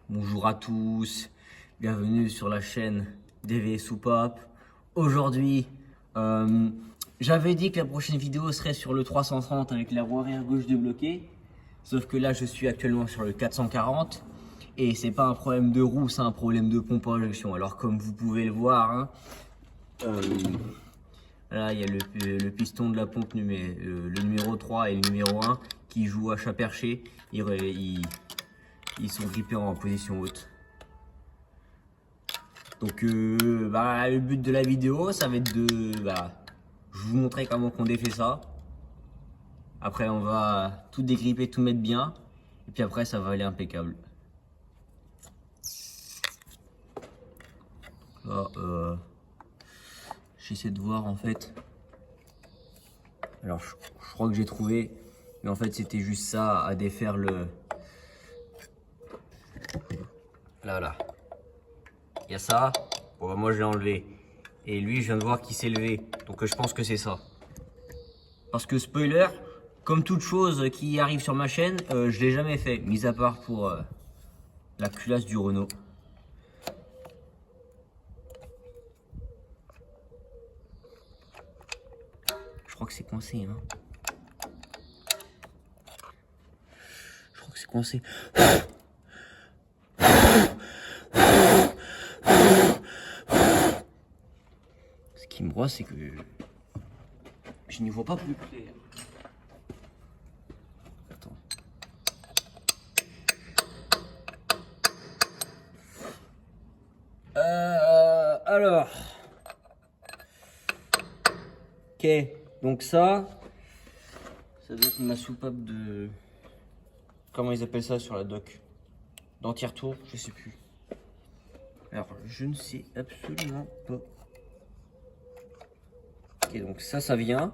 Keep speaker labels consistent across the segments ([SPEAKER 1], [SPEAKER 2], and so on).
[SPEAKER 1] Bonjour à tous, bienvenue sur la chaîne DV Soupape. Aujourd'hui, j'avais dit que la prochaine vidéo serait sur le 330 avec la roue arrière gauche débloquée. Sauf que là, je suis actuellement sur le 440 et c'est pas un problème de roue, c'est un problème de pompe à injection. Alors comme vous pouvez le voir, hein, là il y a le piston de la pompe le numéro 3 et le numéro 1 qui jouent à chat perché. Ils sont grippés en position haute. Donc le but de la vidéo, ça va être de je vous montrer comment on défait ça. Après on va tout dégripper, tout mettre bien. Et puis après ça va aller impeccable. Là, j'essaie de voir en fait. Alors je crois que j'ai trouvé. Mais en fait c'était juste ça à défaire le... Là. Il y a ça. Bon, bah, moi je l'ai enlevé. Et lui je viens de voir qu'il s'est levé. Donc je pense que c'est ça. Parce que spoiler, comme toute chose qui arrive sur ma chaîne, je l'ai jamais fait. Mis à part pour la culasse du Renault. Je crois que c'est coincé. Hein. Je crois que c'est coincé. Ce qui me broie, c'est que je n'y vois pas plus clair. Attends. Alors. Ok, donc ça doit être ma soupape de... Comment ils appellent ça sur la dock? D'anti-retour, je sais plus. Alors, je ne sais absolument pas. Ok, donc ça vient.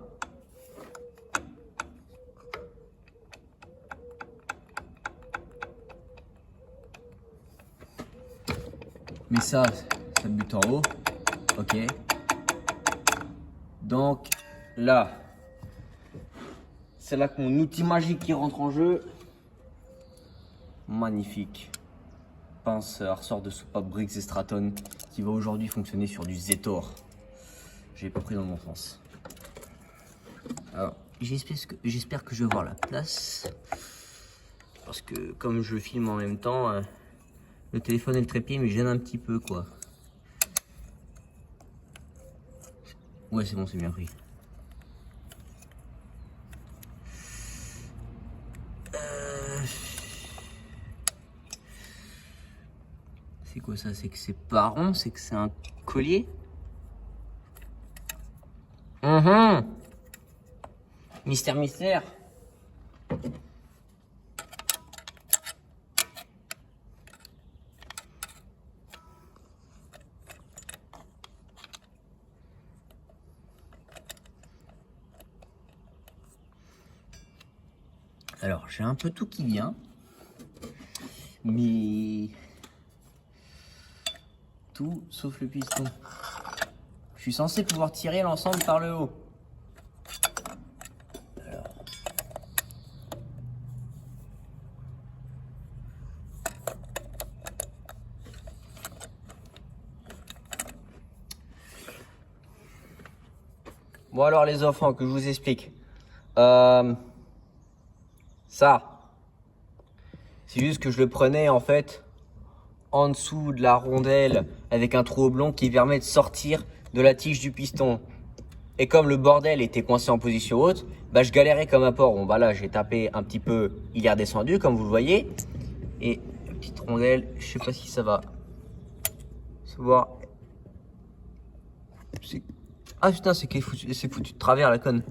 [SPEAKER 1] Mais ça bute en haut. Ok. Donc, là, c'est là que mon outil magique qui rentre en jeu. Magnifique. Pince à ressort de soupape Briggs et Stratton qui va aujourd'hui fonctionner sur du Zetor. J'ai pas pris dans mon sens. Alors, j'espère que je vais avoir la place. Parce que comme je filme en même temps, le téléphone et le trépied me gênent un petit peu quoi. Ouais, c'est bon, c'est bien pris. C'est quoi ça? C'est que c'est pas rond, c'est que c'est un collier. Mystère. Alors, j'ai un peu tout qui vient. Mais... tout sauf le piston. Je suis censé pouvoir tirer l'ensemble par le haut. Alors... Bon alors les enfants, que je vous explique. Ça, c'est juste que je le prenais en fait en dessous de la rondelle avec un trou oblong qui permet de sortir de la tige du piston. Et comme le bordel était coincé en position haute, bah je galérais comme un porc. Bon bah là j'ai tapé un petit peu, il est redescendu comme vous le voyez. Et la petite rondelle, je sais pas si ça va se voir. Ah putain, c'est foutu de travers la conne.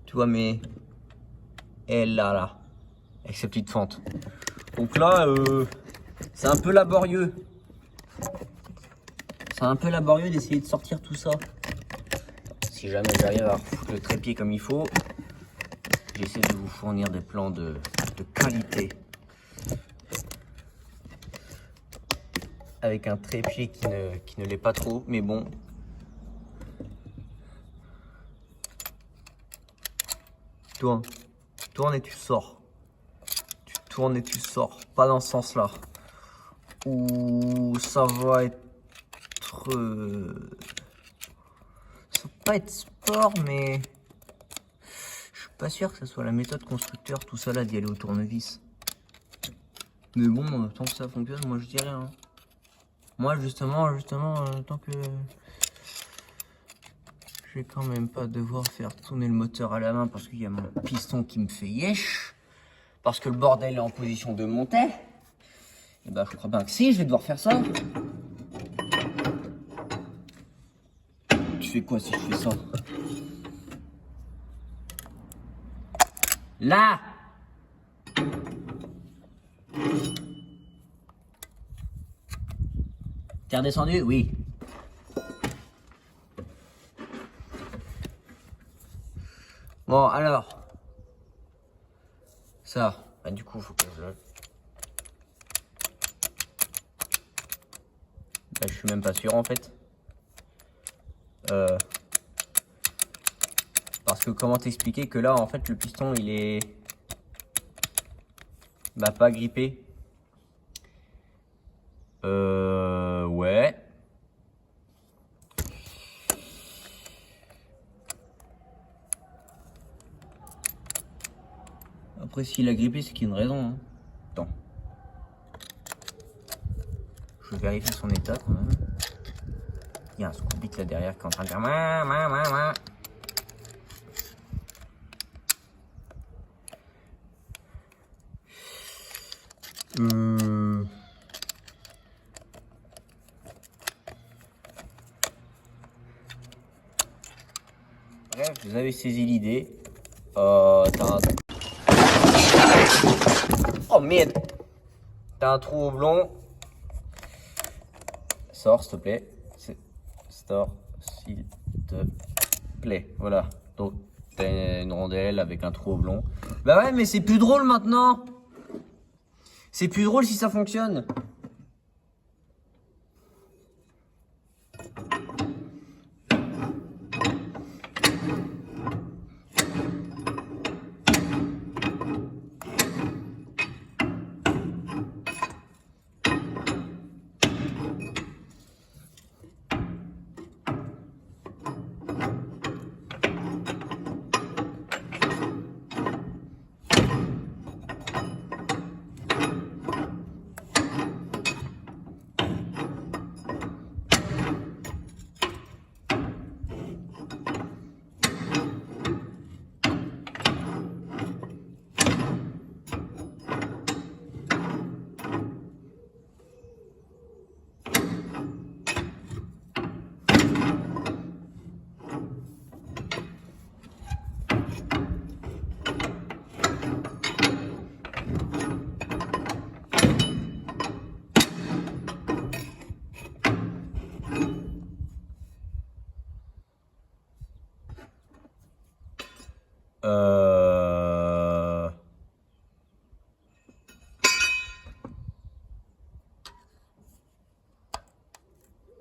[SPEAKER 1] Tu vois, mais elle là, avec sa petite fente. Donc là, c'est un peu laborieux. C'est un peu laborieux d'essayer de sortir tout ça. Si jamais j'arrive à foutre le trépied comme il faut, j'essaie de vous fournir des plans de qualité. Avec un trépied qui ne l'est pas trop, mais bon. Tourne et tu sors. Tu tournes et tu sors. Pas dans ce sens-là. Ou ça va être... Ça va pas être sport, mais... Je suis pas sûr que ce soit la méthode constructeur, tout ça là, d'y aller au tournevis. Mais bon, tant que ça fonctionne, moi je dirais. Hein. Moi justement, tant que... Je vais quand même pas devoir faire tourner le moteur à la main parce qu'il y a mon piston qui me fait yesh. Parce que le bordel est en position de monter. Et bah je crois bien que si, je vais devoir faire ça. Je fais quoi si je fais ça? Là! T'es redescendu? Oui. Bon, alors. Ça. Bah, du coup, faut que je... Bah, je suis même pas sûr, en fait. Parce que comment t'expliquer que là, en fait, le piston, il est... Bah, pas grippé. Ouais. Après, s'il a grippé, c'est qu'il y a une raison. Hein. Attends. Je vérifie son état quand même. Il y a un Scooby là derrière qui est en train de dire... Bref, vous avez saisi l'idée. T'as un... Oh merde! T'as un trou oblong. Sors, s'il te plaît. Sors, s'il te plaît. Voilà. Donc, t'as une rondelle avec un trou oblong. Bah ouais, mais c'est plus drôle maintenant. C'est plus drôle si ça fonctionne.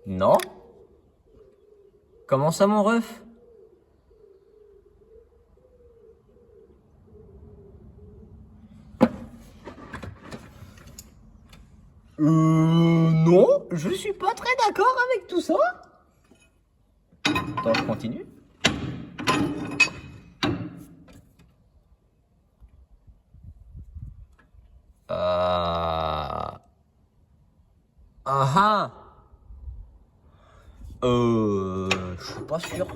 [SPEAKER 1] Non? Comment ça, mon ref? Non, je suis pas très d'accord avec tout ça. Attends, je continue. Ah. Je suis pas sûr.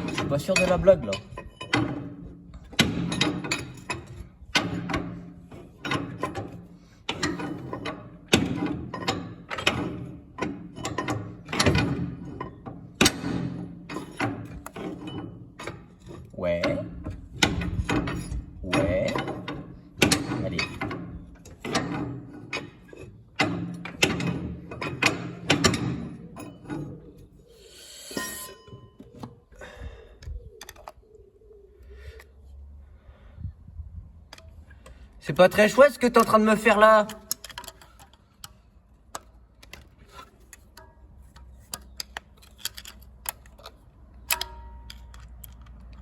[SPEAKER 1] Je suis pas sûr de la blague là. Ouais. Ouais. Allez. C'est pas très chouette ce que t'es en train de me faire là.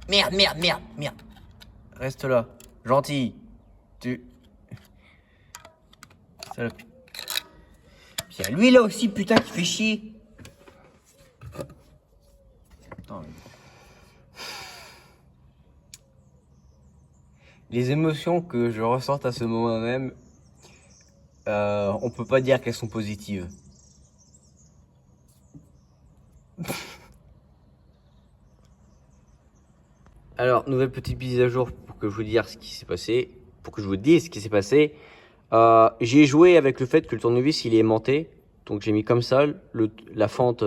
[SPEAKER 1] Merde. Reste là. Gentil. Tu... Ça... Puis il y a lui là aussi, putain, qui fait chier. Attends, les émotions que je ressens à ce moment même, on peut pas dire qu'elles sont positives. Alors, nouvelle petite mise à jour pour que je vous dise ce qui s'est passé. J'ai joué avec le fait que le tournevis il est aimanté. Donc j'ai mis comme ça la fente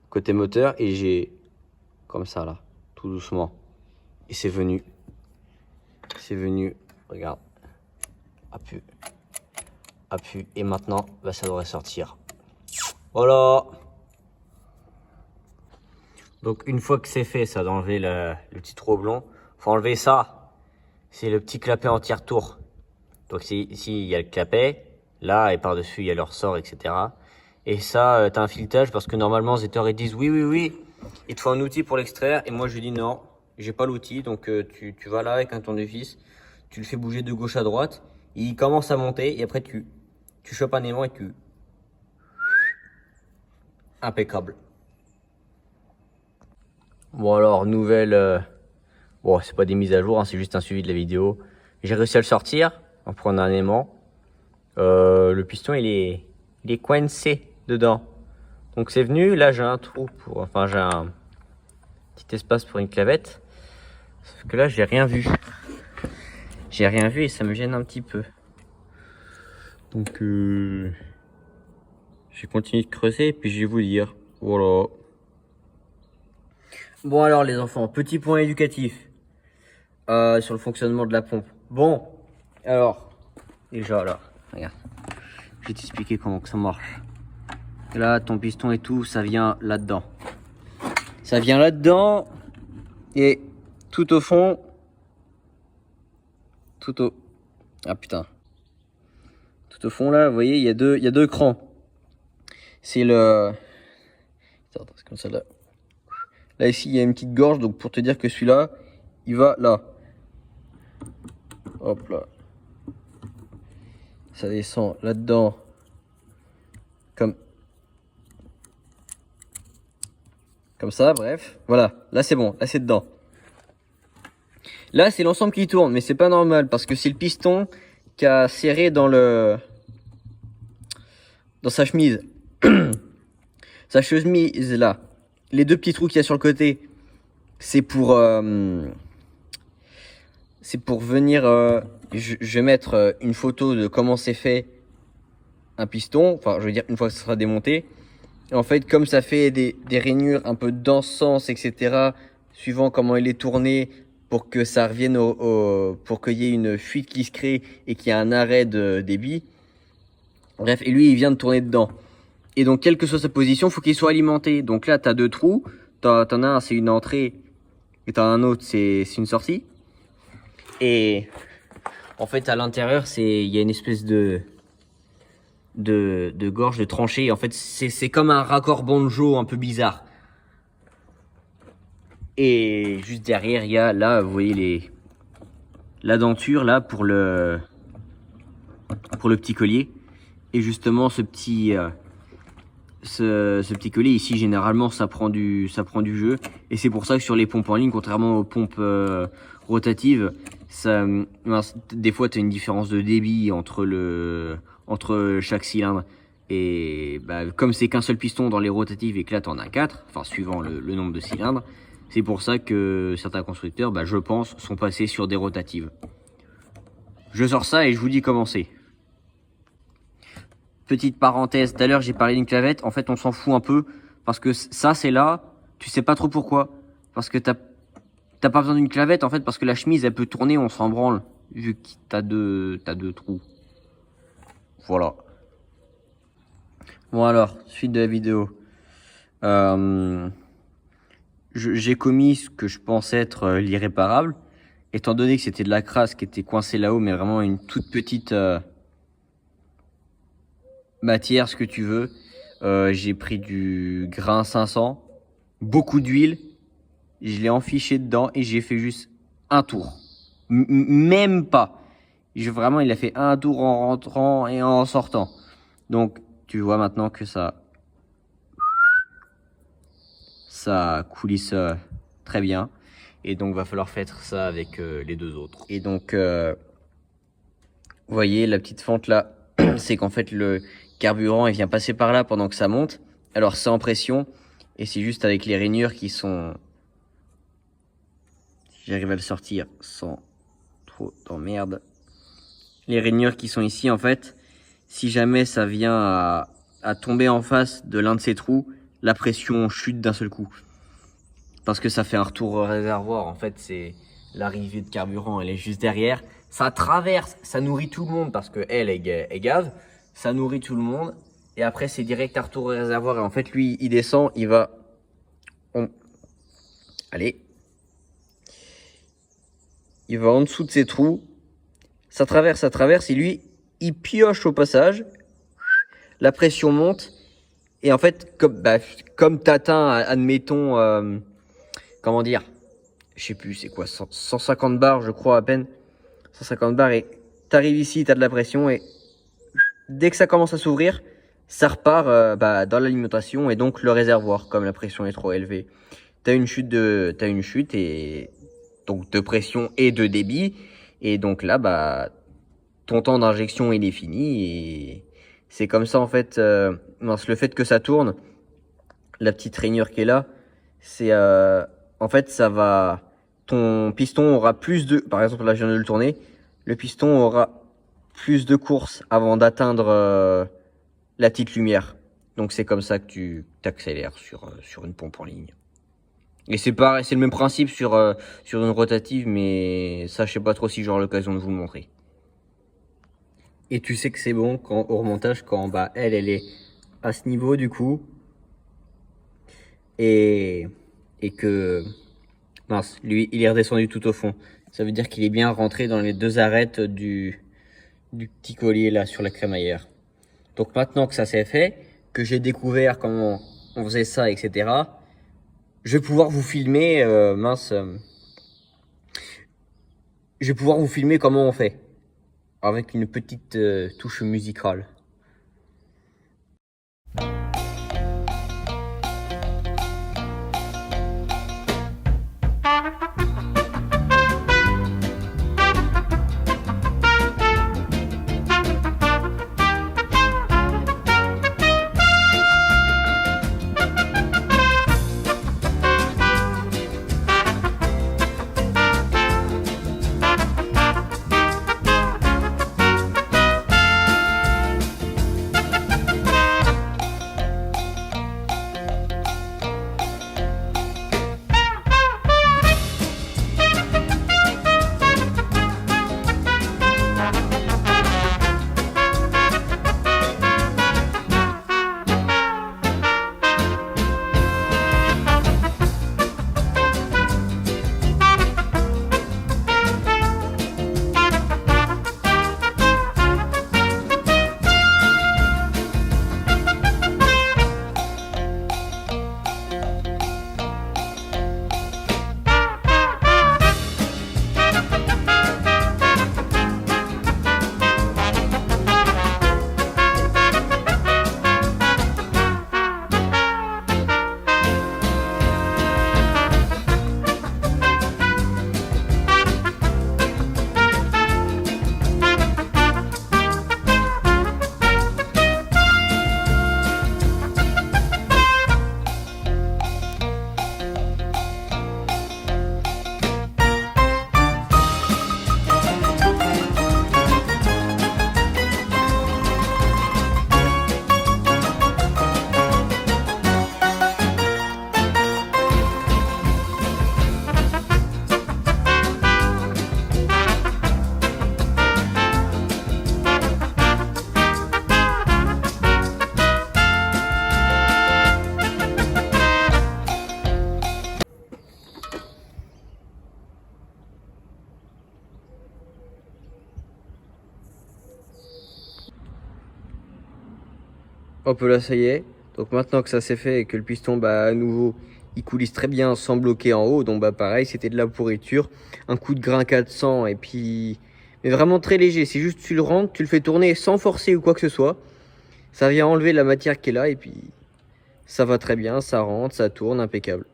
[SPEAKER 1] côté moteur et j'ai comme ça là, tout doucement. Et c'est venu. Regarde. Appuie. Et maintenant, bah, ça devrait sortir. Voilà. Donc une fois que c'est fait, ça d'enlever le petit trou oblong, faut enlever ça. C'est le petit clapet anti-retour. Donc ici il y a le clapet, là et par-dessus il y a le ressort, etc. Et ça, t'as un filetage parce que normalement Zetor ils disent oui, il te faut un outil pour l'extraire. Et moi je dis non, j'ai pas l'outil. Donc tu vas là avec un tournevis, tu le fais bouger de gauche à droite, il commence à monter et après tu chopes un aimant et tu... Impeccable. Bon alors, nouvelle... Bon, c'est pas des mises à jour, hein, c'est juste un suivi de la vidéo. J'ai réussi à le sortir en prenant un aimant. Le piston, il est coincé dedans. Donc c'est venu, là j'ai un trou pour... Enfin, j'ai un petit espace pour une clavette. Sauf que là, j'ai rien vu. J'ai rien vu et ça me gêne un petit peu. Donc, j'ai continué de creuser et puis je vais vous dire. Voilà. Bon alors les enfants, petit point éducatif sur le fonctionnement de la pompe. Bon, alors, déjà là, regarde, je vais t'expliquer comment que ça marche. Là, ton piston et tout, ça vient là-dedans. Ça vient là-dedans et tout au fond, ah putain, tout au fond là, vous voyez, il y a deux crans. C'est le... Attends, c'est comme ça là. Là ici il y a une petite gorge, donc pour te dire que celui-là, il va là. Hop là. Ça descend là-dedans. Comme ça, bref. Voilà, là c'est bon, là c'est dedans. Là c'est l'ensemble qui tourne, mais c'est pas normal parce que c'est le piston qui a serré dans sa chemise. Sa chemise là. Les deux petits trous qu'il y a sur le côté, c'est pour venir... je vais mettre une photo de comment c'est fait un piston. Enfin, je veux dire, une fois que ça sera démonté. Et en fait, comme ça fait des rainures un peu dans ce sens, etc., suivant comment il est tourné, pour que ça revienne pour qu'il y ait une fuite qui se crée et qu'il y ait un arrêt de débit. Bref, et lui, il vient de tourner dedans. Et donc, quelle que soit sa position, faut qu'il soit alimenté. Donc là, t'as deux trous. T'en as un, c'est une entrée. Et t'en as un autre, c'est une sortie. Et en fait, à l'intérieur, il y a une espèce de gorge, de tranchée. En fait, c'est comme un raccord banjo un peu bizarre. Et juste derrière, il y a là, vous voyez la denture là pour le petit collier. Et justement, ce petit collier ici, généralement, ça prend du jeu. Et c'est pour ça que sur les pompes en ligne, contrairement aux pompes rotatives, des fois, tu as une différence de débit entre chaque cylindre. Et bah, comme c'est qu'un seul piston dans les rotatives et que là, tu en as 4, enfin, suivant le nombre de cylindres, c'est pour ça que certains constructeurs, bah, je pense, sont passés sur des rotatives. Je sors ça et je vous dis comment c'est. Petite parenthèse, tout à l'heure j'ai parlé d'une clavette, en fait on s'en fout un peu, parce que ça c'est là, tu sais pas trop pourquoi. Parce que t'as pas besoin d'une clavette en fait, parce que la chemise elle peut tourner, on s'en branle, vu que t'as deux trous. Voilà. Bon alors, suite de la vidéo. J'ai commis ce que je pense être l'irréparable, étant donné que c'était de la crasse qui était coincée là-haut, mais vraiment une toute petite... matière, ce que tu veux. J'ai pris du grain 500, beaucoup d'huile, je l'ai enfiché dedans et j'ai fait juste un tour. Même pas. Vraiment, il a fait un tour en rentrant et en sortant. Donc, tu vois maintenant que ça coulisse très bien. Et donc, va falloir faire ça avec les deux autres. Et donc, vous voyez, la petite fente là, c'est qu'en fait, le carburant, il vient passer par là pendant que ça monte. Alors, c'est en pression. Et c'est juste avec les rainures qui sont... Si j'arrive à le sortir sans trop d'emmerde. Les rainures qui sont ici, en fait, si jamais ça vient à tomber en face de l'un de ces trous, la pression chute d'un seul coup. Parce que ça fait un retour au réservoir. En fait, c'est l'arrivée de carburant, elle est juste derrière. Ça traverse, ça nourrit tout le monde parce que elle est gave. Ça nourrit tout le monde. Et après, c'est direct à retour au réservoir. Et en fait, lui, il descend, il va... Allez. Il va en dessous de ces trous. Ça traverse. Et lui, il pioche au passage. La pression monte. Et en fait, comme t'atteins, admettons... comment dire, je sais plus, c'est quoi, 150 bars, je crois, à peine. 150 bars, et t'arrives ici, t'as de la pression, et dès que ça commence à s'ouvrir, ça repart dans l'alimentation, et donc le réservoir, comme la pression est trop élevée. T'as une chute, et donc de pression et de débit, et donc là, ton temps d'injection, il est fini, et c'est comme ça, en fait, le fait que ça tourne, la petite rainure qui est là, c'est... en fait, ton piston aura plus de... Par exemple, là, je viens de le tourner. Le piston aura plus de courses avant d'atteindre la petite lumière. Donc, c'est comme ça que tu t'accélères sur une pompe en ligne. Et c'est pareil, c'est le même principe sur une rotative, mais ça, je sais pas trop si j'aurai l'occasion de vous le montrer. Et tu sais que c'est bon au remontage, quand elle est à ce niveau, du coup. Et que... Mince, lui, il est redescendu tout au fond. Ça veut dire qu'il est bien rentré dans les deux arêtes du petit collier là sur la crémaillère. Donc maintenant que ça s'est fait, que j'ai découvert comment on faisait ça, etc., je vais pouvoir vous filmer, je vais pouvoir vous filmer comment on fait. Avec une petite touche musicale. Hop là, ça y est. Donc maintenant que ça s'est fait et que le piston, à nouveau, il coulisse très bien sans bloquer en haut. Donc pareil, c'était de la pourriture. Un coup de grain 400 et puis Mais vraiment très léger, c'est juste tu le rentres, tu le fais tourner sans forcer ou quoi que ce soit. Ça vient enlever la matière qui est là et puis ça va très bien, ça rentre, ça tourne, impeccable.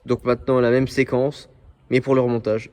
[SPEAKER 1] Donc maintenant la même séquence, mais pour le remontage.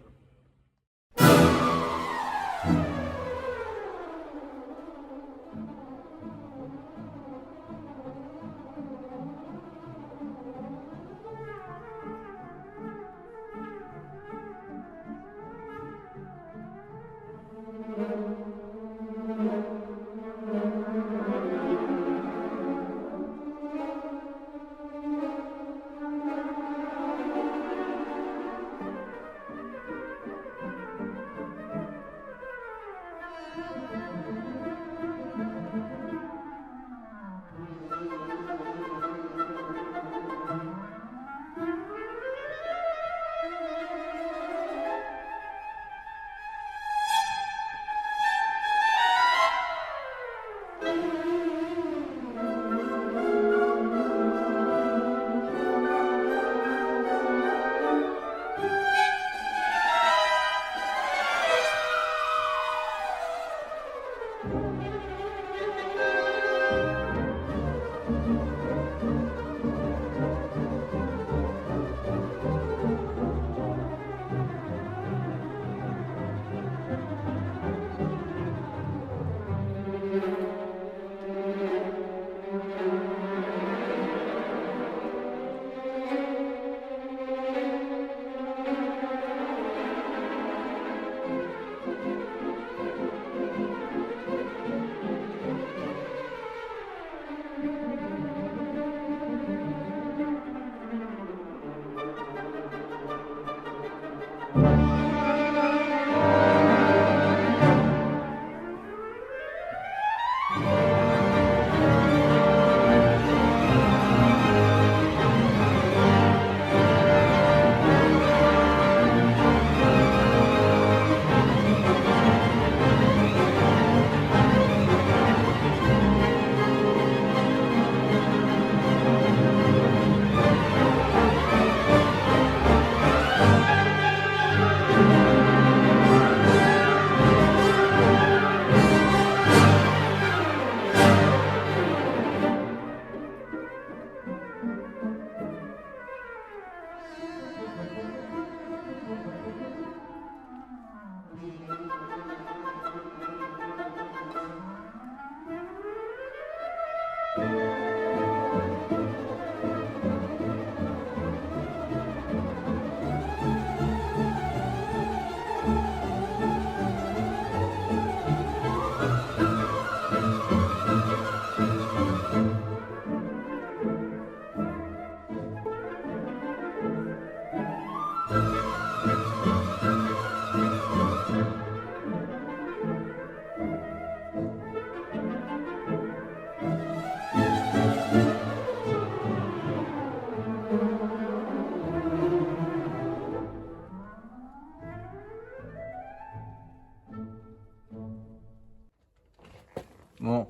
[SPEAKER 1] Bon,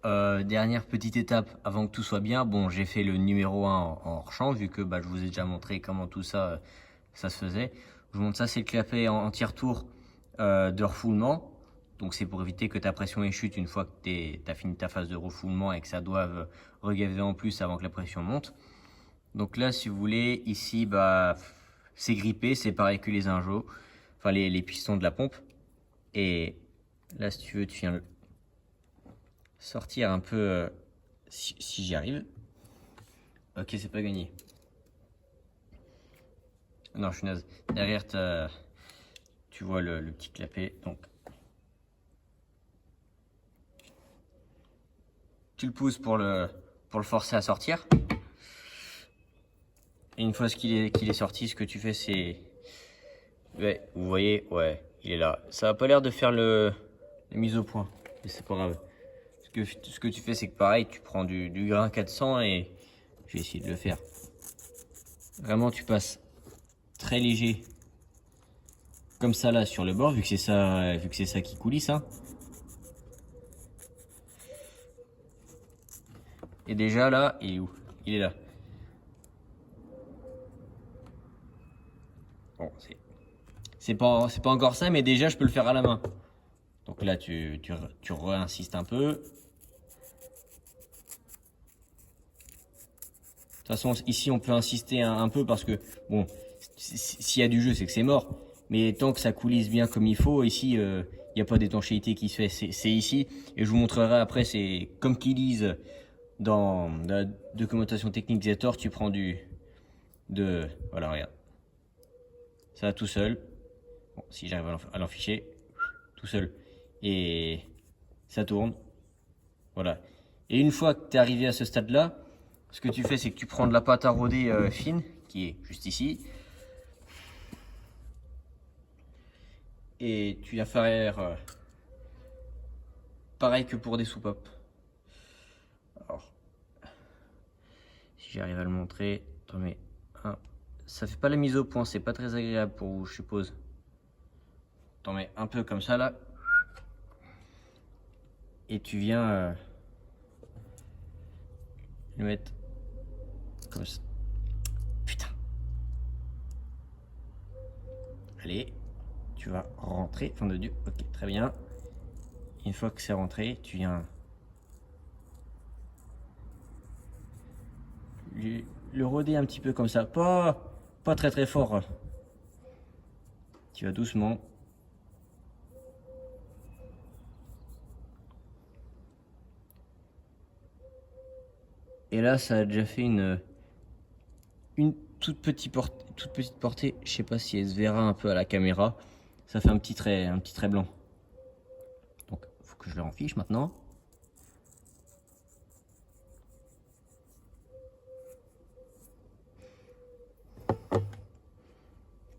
[SPEAKER 1] dernière petite étape avant que tout soit bien. Bon, j'ai fait le numéro 1 en hors-champ, vu que je vous ai déjà montré comment tout ça, ça se faisait. Je vous montre ça, c'est le clapet en tire-tour de refoulement. Donc c'est pour éviter que ta pression ait chute une fois que tu as fini ta phase de refoulement et que ça doive regaver en plus avant que la pression monte. Donc là, si vous voulez, ici, c'est grippé, c'est pareil que les injos, enfin les pistons de la pompe. Et là, si tu veux, tu viens sortir un peu, si j'y arrive. Ok, c'est pas gagné. Non, je suis naze. Derrière, tu vois le petit clapet. Donc, tu le pousses pour le forcer à sortir. Et une fois qu'il est sorti, ce que tu fais, c'est... Ouais, vous voyez, ouais, il est là. Ça n'a pas l'air de faire la mise au point. Mais c'est pas grave. Ce que tu fais, c'est que pareil, tu prends du grain 400 et je vais essayer de le faire. Vraiment, tu passes très léger. Comme ça là sur le bord, vu que c'est ça qui coulisse, hein. Et déjà là, il est où? Il est là. Bon, c'est pas encore ça, mais déjà je peux le faire à la main. Donc là, tu réinsistes un peu. De toute façon, ici, on peut insister un peu parce que, bon, s'il y a du jeu, c'est que c'est mort. Mais tant que ça coulisse bien comme il faut, ici, il n'y a pas d'étanchéité qui se fait. C'est ici. Et je vous montrerai après, c'est comme qu'ils disent dans la documentation technique Zetor, tu prends voilà, regarde. Ça va tout seul. Bon, si j'arrive à l'enficher, tout seul. Et ça tourne. Voilà. Et une fois que tu es arrivé à ce stade-là, ce que tu fais, c'est que tu prends de la pâte à rôder fine, qui est juste ici. Et tu viens faire pareil que pour des soupapes. Alors, si j'arrive à le montrer, t'en mets un. Ça fait pas la mise au point, c'est pas très agréable pour vous, je suppose. T'en mets un peu comme ça là. Et tu viens le mettre comme ça. Putain. Allez, tu vas rentrer. Fin de Dieu. Ok, très bien. Une fois que c'est rentré, tu viens le rôder un petit peu comme ça. Pas très très fort. Tu vas doucement. Et là, ça a déjà fait une toute petite portée. Je sais pas si elle se verra un peu à la caméra. Ça fait un petit trait blanc. Donc, faut que je le renfiche maintenant.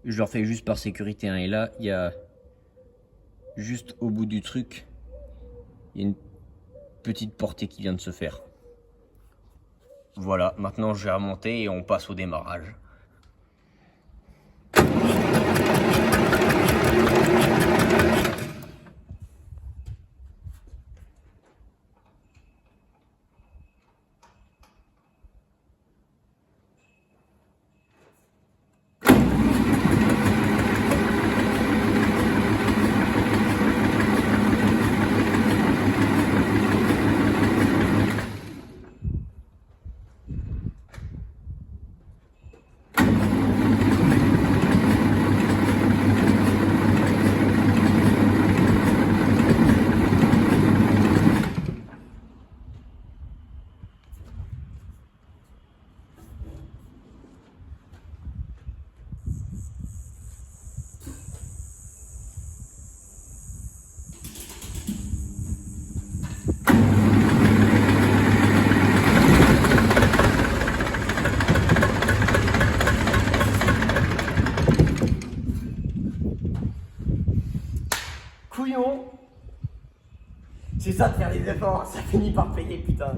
[SPEAKER 1] Je le refais juste par sécurité. Hein. Et là, il y a juste au bout du truc, il y a une petite portée qui vient de se faire. Voilà, maintenant je vais remonter et on passe au démarrage. Couillon! C'est ça de faire des efforts, ça finit par payer, putain.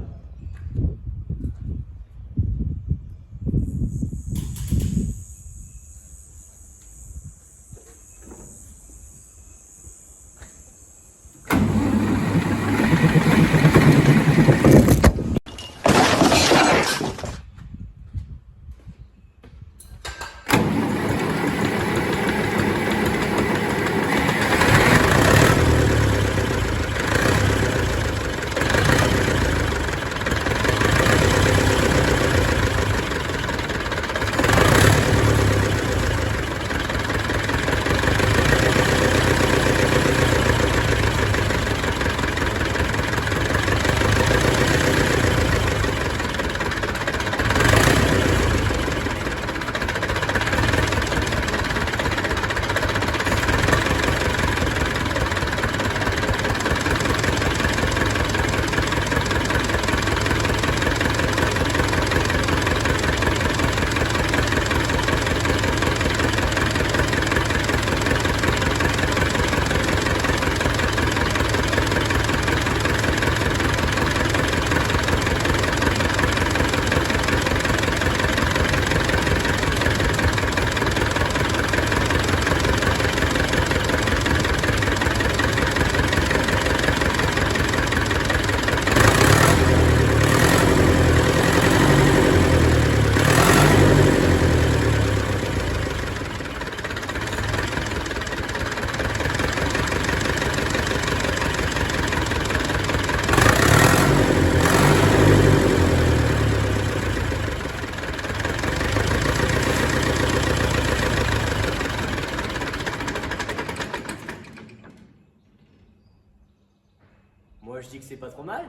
[SPEAKER 1] Moi je dis que c'est pas trop mal.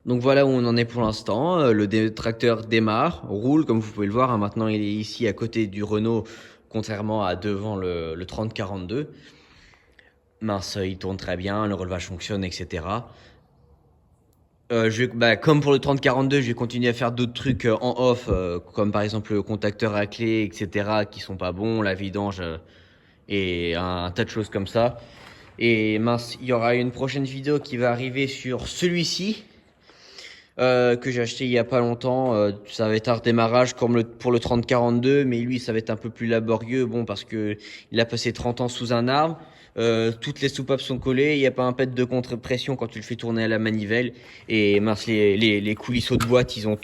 [SPEAKER 1] Donc voilà où on en est pour l'instant. Le tracteur démarre, roule comme vous pouvez le voir. Hein. Maintenant il est ici à côté du Renault, contrairement à devant le 3042. Mince, il tourne très bien, le relevage fonctionne, etc. Comme pour le 3042, je vais continuer à faire d'autres trucs en off, comme par exemple le contacteur à clé, etc. qui sont pas bons, la vidange et un tas de choses comme ça. Et mince, il y aura une prochaine vidéo qui va arriver sur celui-ci. Que j'ai acheté il y a pas longtemps. Ça va être un redémarrage comme pour le 3042, mais lui ça va être un peu plus laborieux, bon parce que il a passé 30 ans sous un arbre. Toutes les soupapes sont collées, il n'y a pas un pet de contre-pression quand tu le fais tourner à la manivelle. Et mince, les coulisseaux de boîte, ils sont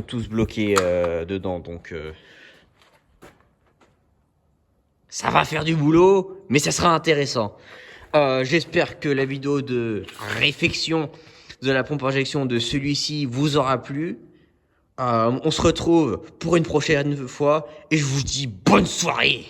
[SPEAKER 1] tous bloqués dedans, donc ça va faire du boulot, mais ça sera intéressant. J'espère que la vidéo de réfection de la pompe à injection de celui-ci vous aura plu. On se retrouve pour une prochaine fois et je vous dis bonne soirée.